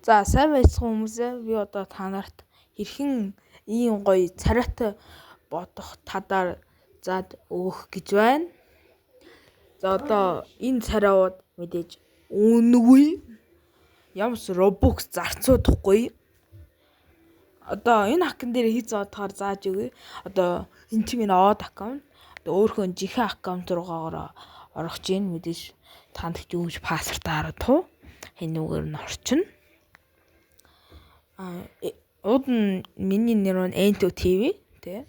За сайн байцгаана хүмүүсээ. Би одоо та нарт хэрхэн ийм гоё царайтай бодох тадаар зад өгөх гэж байна. За одоо энэ царайуд мэдээж үнэгүй ямарч Robux зарцуулахгүй. Одоо энэ аккаунт дээр хийж заадахаар зааж өгье. Одоо энэ чинь миний од аккаунт. Одоо өөрхөн жинхэнэ аккаунт руугаа орох чинь мэдээж танд юуж пассвортаар туу. Хэнүүгээр нь орчин. Ууд нь миний нэр нь N2TV тий.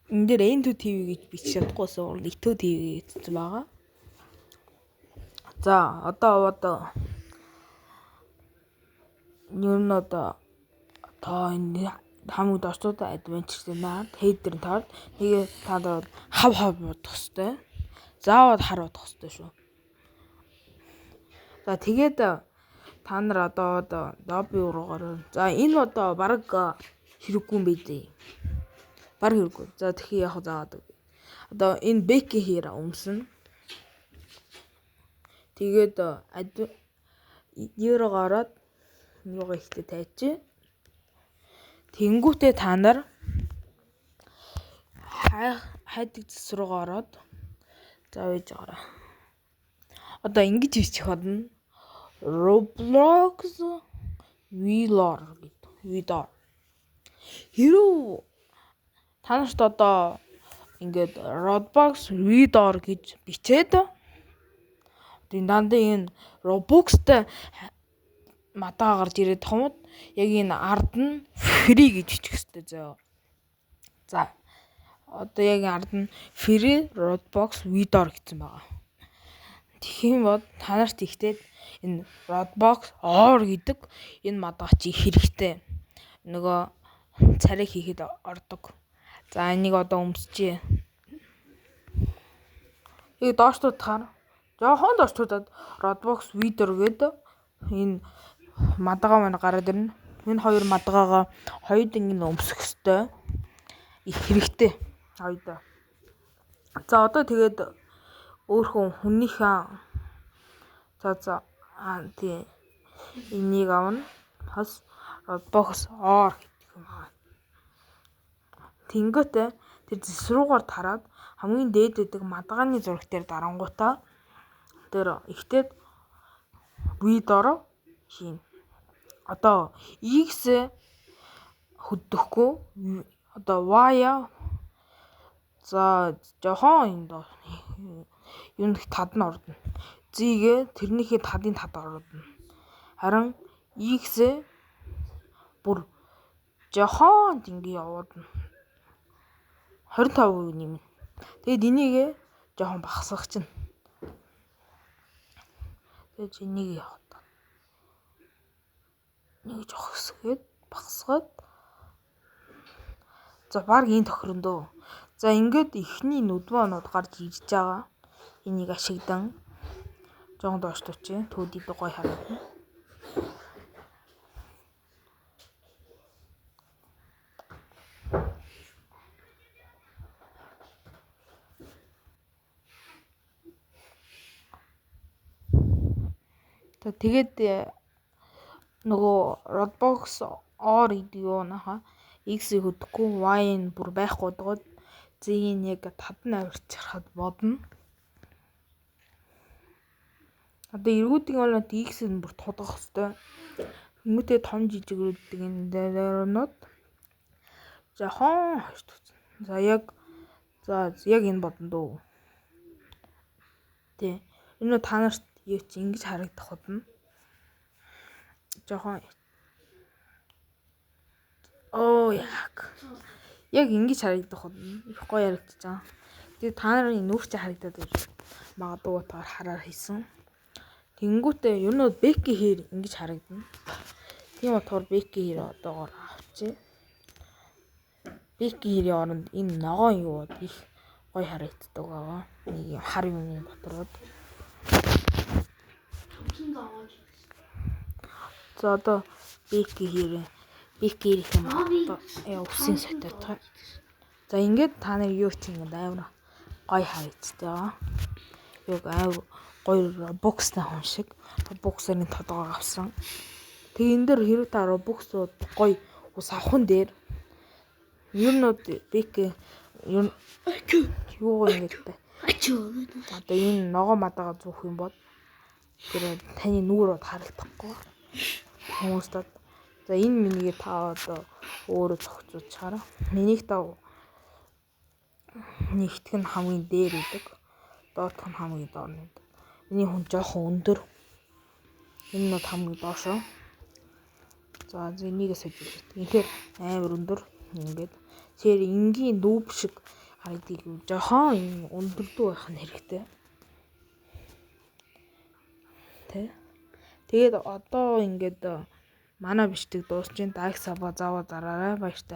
Энэ дээр N2TV гэж бичиж чадахгүйсэн N2TV гэж байгаа. За одоо энэ энэ хамаг дорчууд адвенчер наад хейдер таард тэгээ та нар хав бодох хэвээр. Заавал хар бодох хэвээр шүү. За тэгээд та нар одоо лобби руугаар. За энэ одоо баг хэрэггүй юм бэ. Баг хэрэггүй. За тэгэхээр яг заадаг. Одоо энэ бэки хийрэ өмсөн. Тэгээд евро гараад юугаа ихтэй тайчи. Тэнгүүтээ та нар хайдаг зэс руугаа ороод за үйж гараа. Одоо ингэж бичих бодно. Roblox Vlor гэдэг. Хэрвээ та нарт одоо ингээд Roblox Vlor гэж бичээд энэ дандаа энэ Robux-тай матаа гарч ирээд тохомод яг энэ ард нь free гэж бичих хэрэгтэй зөө. За одоо яг ард нь free Roblox Vlor гэсэн байгаа. Тэгхийн бод та нарт ихтэй энэ Roblox or гэдэг энэ мадаа чи хэрэгтэй. Нөгөө царай хийхэд ордог. За энийг одоо өмсчээ. Яг доошлуудахаар жоохон дорчуудад Roblox Vlor гэдэг энэ мадгаа мань гараад ирнэ. Энэ хоёр мадгаагаа хоёуд ингэ өмсөх ёстой. Их хэрэгтэй. Хоёудаа. За одоо тэгээд өөрхөн хүнийхээ тий энийг авна. Хас Roblox or гэдэг юм аа. Тэнгөтэй тэр зэсрүүгээр тараад хамгийн дээд байдаг мадгааны зураг дээр дарангуудаа тэр ихтэй Vlor хийн. Одоо X хөддөхгүй одоо Y за жохон юм тад нь ордно. Зигээ тэрнийхээ тадын тад ордно. Харин X бүр жохон ингэ явуулна. 25% нэмнэ. Тэгэд энийг жохон багасгах чинь. Тэгээд энийг явах. Нэг жоох хэсгээд багасгаад за баг энэ тохирондоо. За ингээд ихний нүдманууд гарч ирж байгаа. Энийг ашигдан жоон доошлууч. Төвд гоё харагдана. Тэгээд нөгөө Roblox or гэдэг юу нахаа X-ийг хөдөхгүй Y-ын бүр байхгүй доод зэгийн яг тад нь авирч харахад бодно. Одоо эргүүдийн болоод X нь бүр тодох хэвээр. Хүмүүстээ том жижигрүүддэг энэ дээрнод жохон хашд. За яг энэ бодно дөө. Тэ. Энэ та нарт юу ч ингэж харагдах бодно. Жохон яг ингэж харагдах бодно. Их гоё харагдаж байгаа. Тэгээ та нарын нүрч харагдаад байж магадгүй утгаар хараар хийсэн. Тэнгүүтээ ер нь бэки хэр ингэж харагдана. Тийм утгаар бэки хэр одоогоор авчи. Бэки хэрийн оронд энэ ногоон юу их гоё харагддаг байгаа. Нэг хар юмны дотород. За одоо бэки хэрэг юм усын соттой. За ингээд та нар юу ч ингэ амар гоё харагддаг. Яг гоё Robux-тай хүн шиг Robux-ын тодгоор авсан. Тэгээ энэ дээр хэрэг та Robux-ууд гоё ус авахын дээр юунууд бик юу ингэж та. Одоо энэ ногоо мадаага зүүх юм бол тэр таны нүрөд харагдахгүй хүмүүст. За энэ минийгээ та одоо өөрөө зохицуулж чараа. Минийх та нэгтгэх нь хамгийн дээр идэг. Доотх нь хамгийн доор идэг. Миний хүн жоохон өндөр. Энэ нь хамгийн доошоо. За энийгээ сажиж. Инхээр амар өндөр ингээд тэр энгийн дүүб шиг харагдгийг жоохон өндөрдөө байх нь хэрэгтэй. Тэгээд одоо ингээд манай бичдэг дуусч ин дагсаба заваа зараарай баяртай.